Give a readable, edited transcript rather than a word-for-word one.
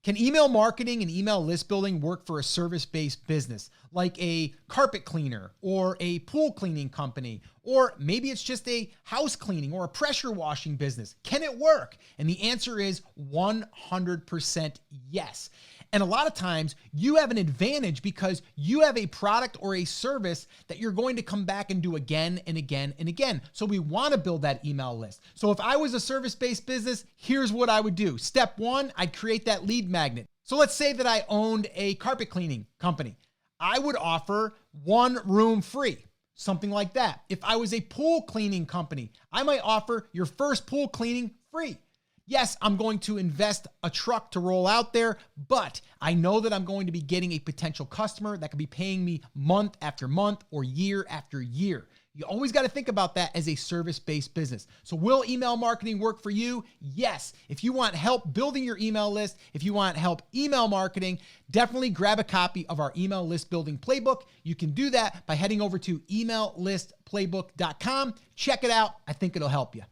Can email marketing and email list building work for a service-based business like a carpet cleaner or a pool cleaning company, or maybe it's just a house cleaning or a pressure washing business? Can it work? And the answer is 100% yes. And a lot of times you have an advantage because you have a product or a service that you're going to come back and do again and again and again. So we want to build that email list. So if I was a service-based business, here's what I would do. Step one, I'd create that lead magnet. So let's say that I owned a carpet cleaning company. I would offer 1 room free, something like that. If I was a pool cleaning company, I might offer your first pool cleaning free. Yes, I'm going to invest a truck to roll out there, but I know that I'm going to be getting a potential customer that could be paying me month after month or year after year. You always got to think about that as a service-based business. So will email marketing work for you? Yes. If you want help building your email list, if you want help email marketing, definitely grab a copy of our email list building playbook. You can do that by heading over to emaillistplaybook.com. Check it out. I think it'll help you.